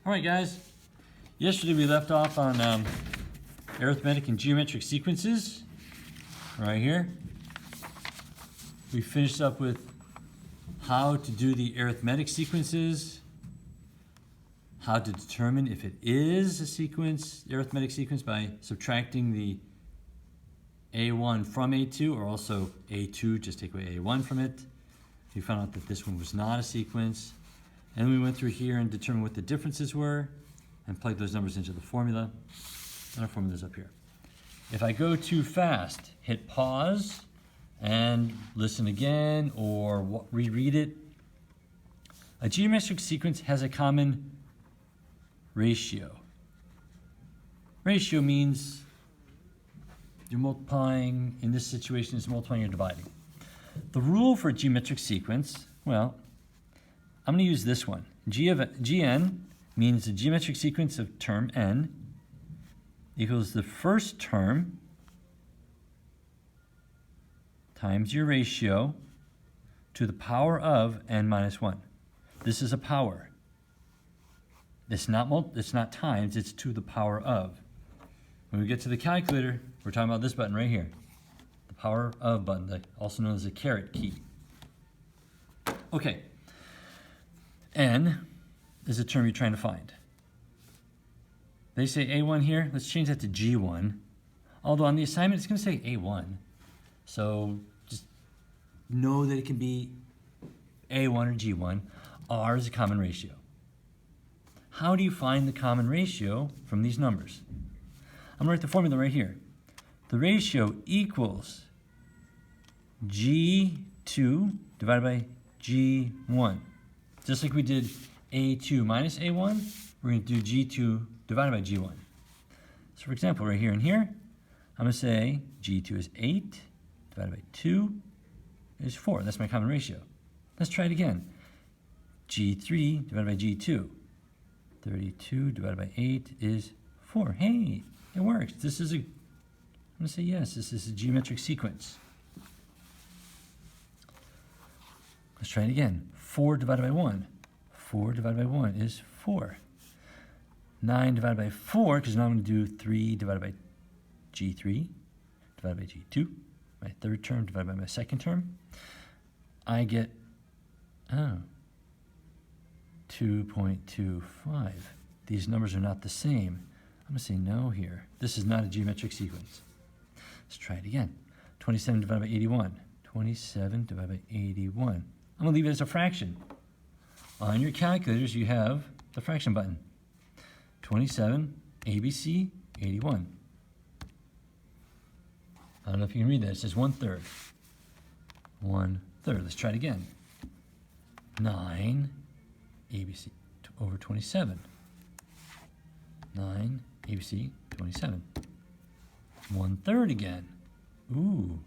All right, guys. Yesterday we left off on arithmetic and geometric sequences. Right here. We finished up with how to do the arithmetic sequences, how to determine if it is a sequence, arithmetic sequence, by subtracting the A1 from A2, or also A2, just take away A1 from it. We found out that this one was not a sequence. And we went through here and determined what the differences were and plugged those numbers into the formula. And our formula's up here. If I go too fast, hit pause and listen again or reread it. A geometric sequence has a common ratio. Ratio means you're multiplying, in this situation it's multiplying or dividing. The rule for a geometric sequence, well, I'm going to use this one. Gn means the geometric sequence of term n equals the first term times your ratio to the power of n minus 1. This is a power. It's not times, it's to the power of. When we get to the calculator, we're talking about this button right here. The power of button, also known as the caret key. Okay. N is the term you're trying to find. They say A1 here. Let's change that to G1. Although on the assignment, it's going to say A1. So just know that it can be A1 or G1. R is a common ratio. How do you find the common ratio from these numbers? I'm going to write the formula right here. The ratio equals G2 divided by G1. Just like we did A2 minus A1, we're going to do G2 divided by G1. So for example, right here and here, I'm going to say G2 is 8 divided by 2 is 4. That's my common ratio. Let's try it again. G3 divided by G2. 32 divided by 8 is 4. Hey, it works. I'm going to say yes, this is a geometric sequence. Let's try it again. 4 divided by 1. 4 divided by 1 is 4. 9 divided by 4, because now I'm going to do 3 divided by G3 divided by G2, my third term divided by my second term. I get 2.25. These numbers are not the same. I'm going to say no here. This is not a geometric sequence. Let's try it again. 27 divided by 81. 27 divided by 81. I'm going to leave it as a fraction. On your calculators, you have the fraction button. 27, ABC, 81. I don't know if you can read that. It says 1/3. 1/3. Let's try it again. 9, ABC over 27. 9, ABC, 27. 1/3 again. Ooh,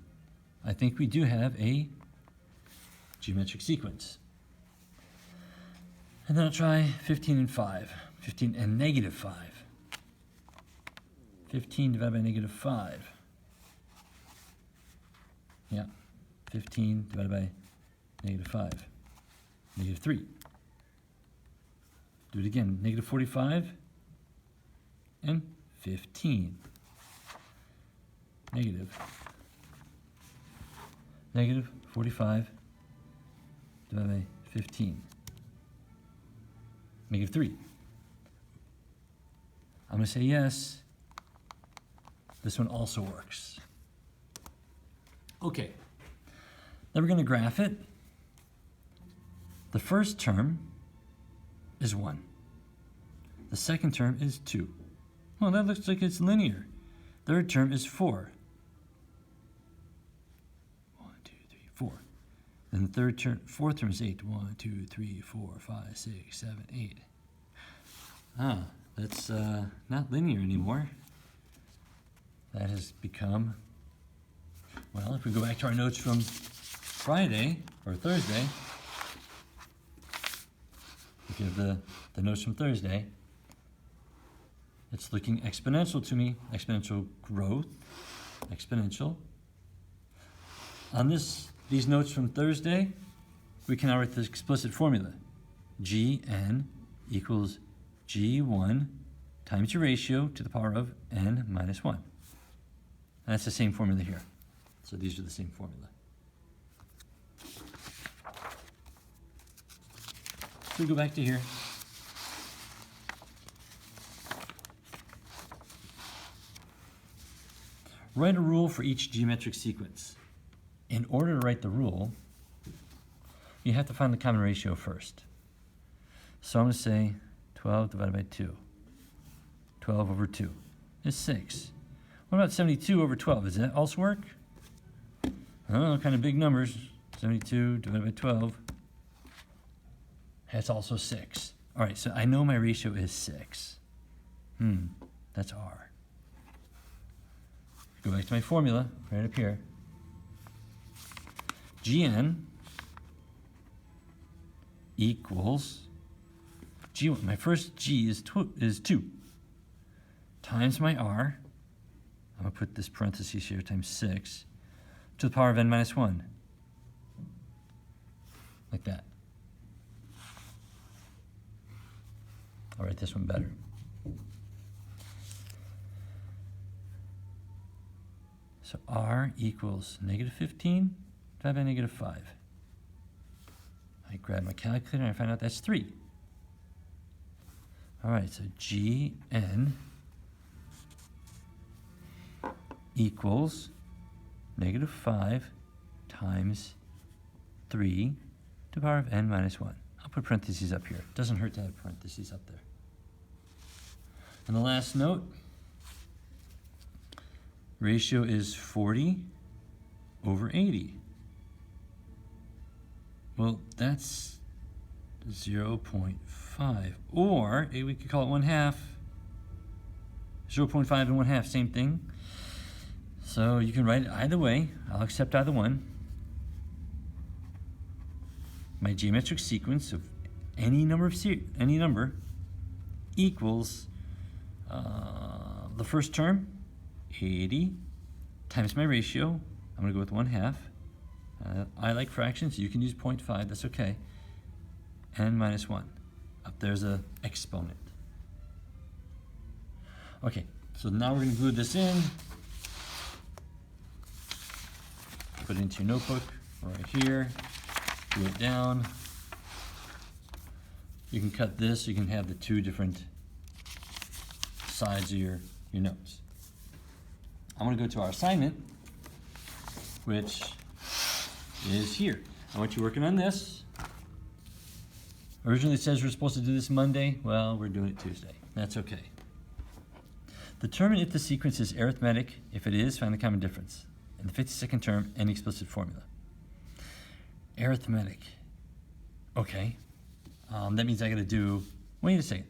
I think we do have a geometric sequence. And then I'll try 15 and 5. 15 and negative 5. 15 divided by negative 5. Yeah, 15 divided by negative 5. Negative 3. Do it again. Negative 45 and 15. Negative 45 divided by 15. Negative 3. I'm going to say yes. This one also works. Okay. Then we're going to graph it. The first term is 1. The second term is 2. Well, that looks like it's linear. Third term is 4. 1, 2, 3, 4. Then the fourth term is 8. 1, 2, 3, 4, 5, 6, 7, 8. That's not linear anymore. That has become, well, if we go back to our notes from Friday or Thursday, if you have the notes from Thursday, it's looking exponential to me, exponential growth, exponential. On these notes from Thursday, we can now write the explicit formula. Gn equals G1 times your ratio to the power of n minus 1. And that's the same formula here. So these are the same formula. So we go back to here. Write a rule for each geometric sequence. In order to write the rule, you have to find the common ratio first. So I'm going to say 12 divided by 2. 12 over 2 is 6. What about 72 over 12? Does that also work? Oh, kind of big numbers. 72 divided by 12. That's also 6. All right, so I know my ratio is 6. That's R. Go back to my formula, right up here. Gn equals G1. My first G is 2 times my R. I'm going to put this parentheses here times 6 to the power of n minus 1. Like that. I'll write this one better. So R equals negative 15 divided by negative 5. I grab my calculator and I find out that's 3. All right, so Gn equals negative 5 times 3 to the power of n minus 1. I'll put parentheses up here. It doesn't hurt to have parentheses up there. And the last note, ratio is 40 over 80. Well, that's 0.5. Or we could call it 1/2. 0.5 and 1/2, same thing. So you can write it either way. I'll accept either one. My geometric sequence of any number equals the first term, 80, times my ratio. I'm going to go with 1/2. I like fractions. You can use 0.5. That's okay. N minus 1. Up there's a exponent. Okay, so now we're going to glue this in. Put it into your notebook right here. Glue it down. You can cut this. You can have the two different sides of your notes. I'm going to go to our assignment, which is here. I want you working on this. Originally it says we're supposed to do this Monday. Well, we're doing it Tuesday. That's okay. Determine if the sequence is arithmetic. If it is, find the common difference. In the 52nd term, any explicit formula. Arithmetic. Okay. That means I got to do, wait a second,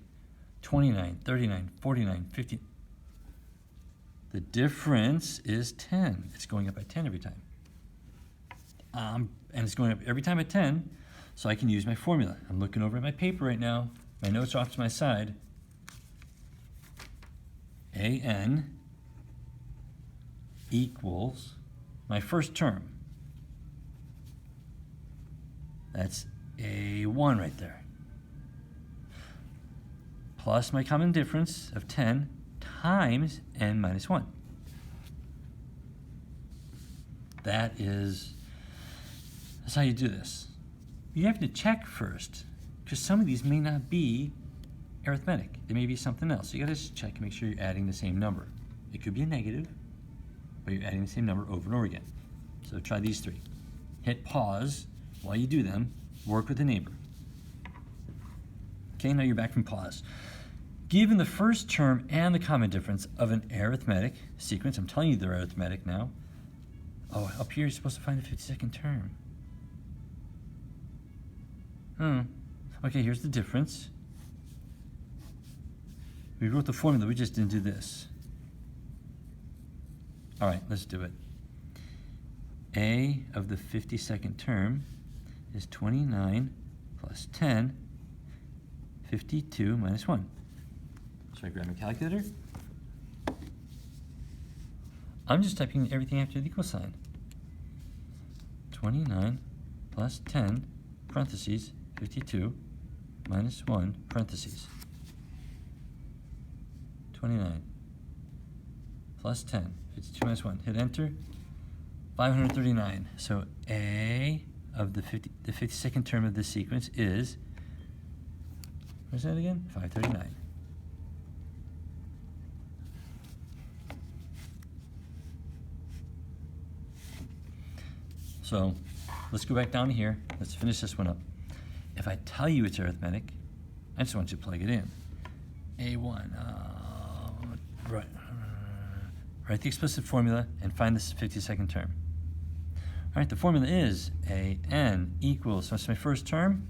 29, 39, 49, 50. The difference is 10. It's going up by 10 every time. And it's going up every time at 10, so I can use my formula. I'm looking over at my paper right now. My notes are off to my side. AN equals my first term. That's A1 right there. Plus my common difference of 10 times n minus 1. That's how you do this. You have to check first, because some of these may not be arithmetic. They may be something else. So you gotta just check and make sure you're adding the same number. It could be a negative, but you're adding the same number over and over again. So try these three. Hit pause while you do them. Work with the neighbor. Okay, now you're back from pause. Given the first term and the common difference of an arithmetic sequence, I'm telling you they're arithmetic now. Oh, up here you're supposed to find the 52nd term. Okay, here's the difference. We wrote the formula, we just didn't do this. All right, let's do it. A of the 52nd term is 29 plus 10, 52 minus 1. So I grab my calculator. I'm just typing everything after the equal sign. 29 plus 10, parentheses, 52, minus 1, parentheses. 29 plus 10, 52 minus 1. Hit enter. 539. So A of the 52nd term of this sequence is, where's that again? 539. So let's go back down here. Let's finish this one up. If I tell you it's arithmetic, I just want you to plug it in. A1, write the explicit formula and find this 52nd term. All right, the formula is AN equals, so that's my first term,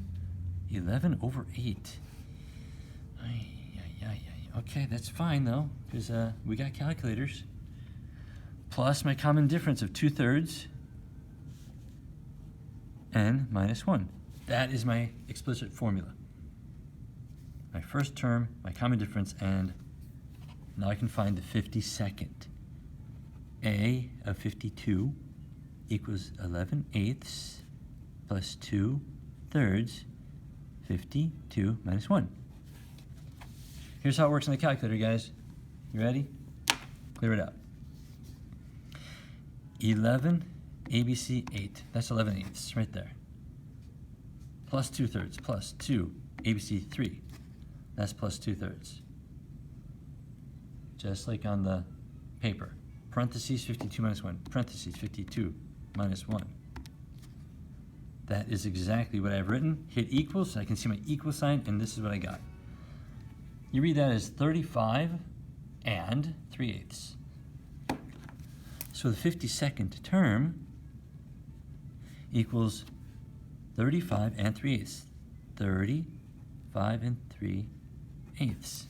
11 over 8. Okay, that's fine though, because we got calculators. Plus my common difference of 2/3 n minus 1. That is my explicit formula. My first term, my common difference, and now I can find the 52nd. A of 52 equals 11/8 plus 2/3, 52 minus 1. Here's how it works in the calculator, guys. You ready? Clear it up. 11 ABC 8. That's 11/8 right there. Plus 2/3 plus 2 ABC 3. That's plus 2/3. Just like on the paper. Parentheses 52 minus 1. Parentheses 52 minus 1. That is exactly what I've written. Hit equals so I can see my equal sign, and this is what I got. You read that as 35 and 3/8. So the 52nd term equals 35 and 3/8. 35 and 3/8.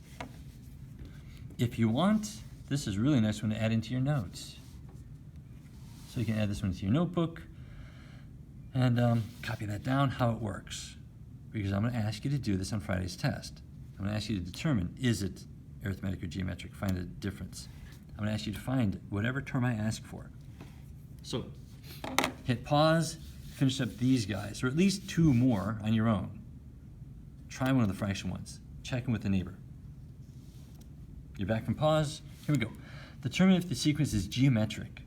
If you want, this is a really nice one to add into your notes. So you can add this one to your notebook and copy that down, how it works. Because I'm going to ask you to do this on Friday's test. I'm going to ask you to determine, is it arithmetic or geometric? Find a difference. I'm going to ask you to find whatever term I ask for. So hit pause, finish up these guys, or at least 2 more on your own. Try one of the fraction ones. Check them with the neighbor. You're back from pause. Here we go. Determine if the sequence is geometric.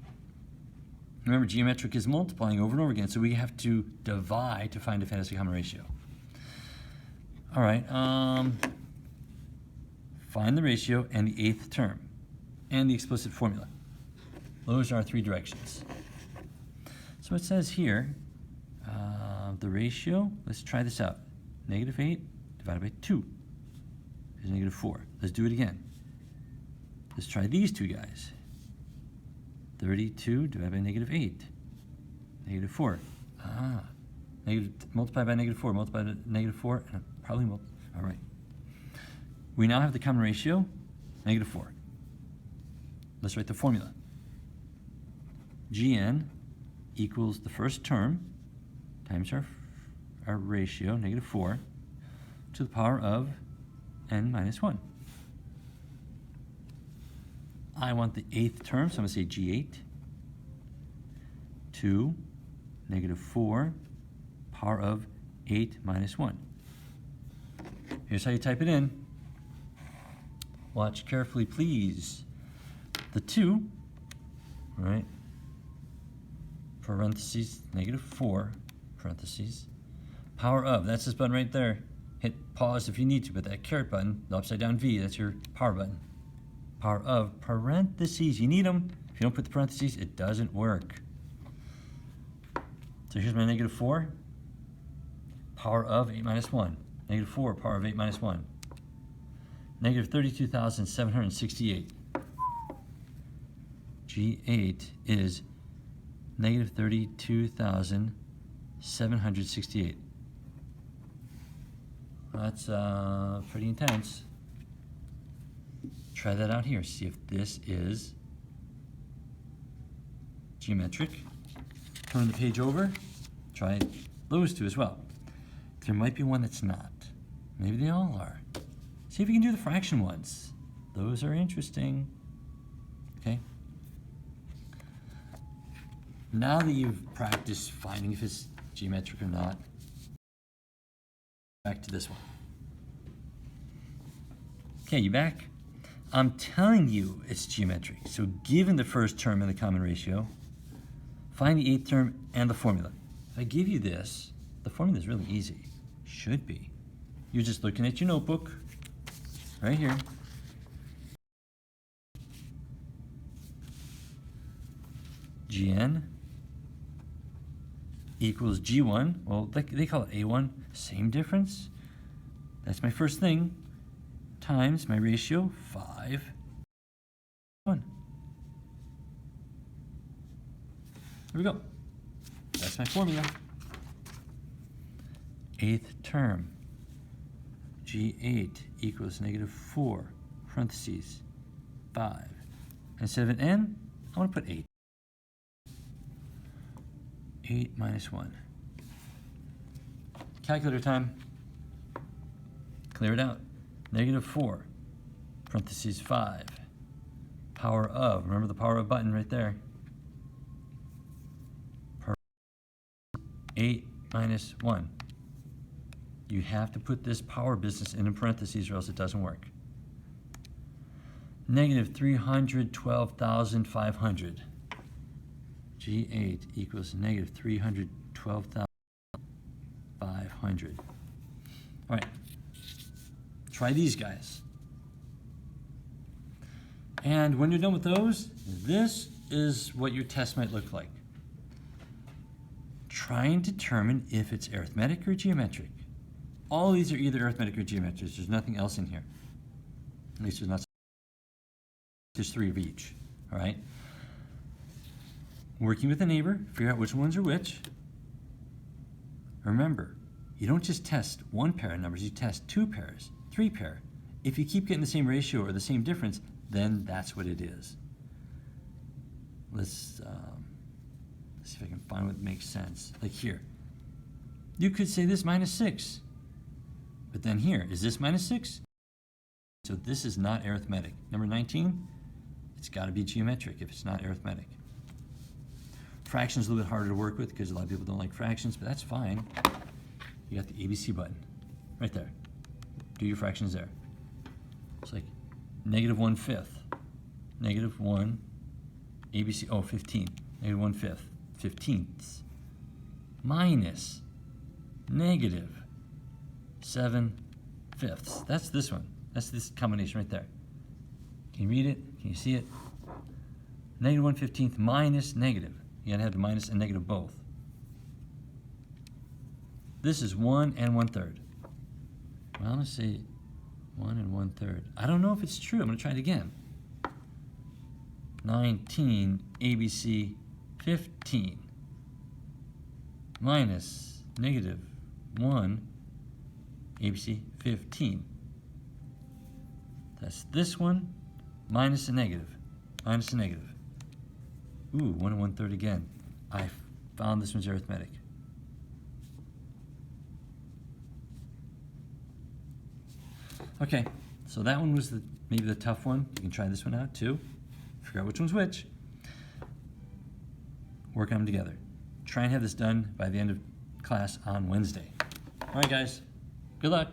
Remember, geometric is multiplying over and over again, so we have to divide to find a fantasy common ratio. All right, find the ratio and the 8th term and the explicit formula. Those are our 3 directions. So it says here, the ratio, let's try this out. -8 divided by 2 is -4. Let's do it again. Let's try these 2 guys. 32 divided by -8. -4. Multiply by -4, multiply by -4, and probably all right. We now have the common ratio, -4. Let's write the formula. Gn equals the first term times our ratio, -4, to the power of n minus 1. I want the 8th term, so I'm going to say G8 to -4 power of 8 minus 1. Here's how you type it in. Watch carefully, please. The 2, right, parentheses, -4, parentheses, power of, that's this button right there. Hit pause if you need to, but that caret button, the upside down V, that's your power button. Power of, parentheses, you need them. If you don't put the parentheses, it doesn't work. So here's my -4, power of 8 minus 1. -4, power of 8 minus 1. -32,768. G8 is -32,768. That's pretty intense. Try that out here. See if this is geometric. Turn the page over. Try those 2 as well. There might be one that's not. Maybe they all are. See if you can do the fraction ones. Those are interesting. Okay? Now that you've practiced finding if it's geometric or not, back to this one. Okay, you back? I'm telling you it's geometric. So given the first term and the common ratio, find the eighth term and the formula. If I give you this, the formula is really easy. Should be. You're just looking at your notebook right here. Gn equals G1. Well, they call it A1. Same difference. That's my first thing. Times my ratio, 5, 1. Here we go. That's my formula. Eighth term, G8 equals -4, parentheses, 5. Instead of an N, I want to put 8. 8 minus 1. Calculator time. Clear it out. -4, parentheses 5, power of, remember the power of button right there, 8 minus 1. You have to put this power business in parentheses or else it doesn't work. -312,500. G8 equals -312,500. All right. Try these guys. And when you're done with those, this is what your test might look like. Try and determine if it's arithmetic or geometric. All these are either arithmetic or geometric. There's nothing else in here. At least there's 3 of each. All right? Working with a neighbor, figure out which ones are which. Remember, you don't just test one pair of numbers, you test 2 pairs. 3 pair. If you keep getting the same ratio or the same difference, then that's what it is. Let's see if I can find what makes sense. Like here, you could say this -6, but then here, is this -6? So this is not arithmetic. Number 19, it's got to be geometric if it's not arithmetic. Fractions a little bit harder to work with because a lot of people don't like fractions, but that's fine. You got the ABC button right there. Do your fractions there. It's like -1/5, -1, ABC, 15, -1/5, 15ths, minus -7/5. That's this one. That's this combination right there. Can you read it? Can you see it? -1/15 minus negative. You gotta have the minus and negative both. This is 1 1/3. Well, I'm gonna say 1 1/3. I don't know if it's true. I'm gonna try it again. 19 ABC 15 minus -1 ABC 15. That's this one minus a negative. Minus a negative. Ooh, 1 1/3 again. I found this one's arithmetic. Okay, so that one was maybe the tough one. You can try this one out too. Figure out which one's which. Work on them together. Try and have this done by the end of class on Wednesday. All right, guys. Good luck.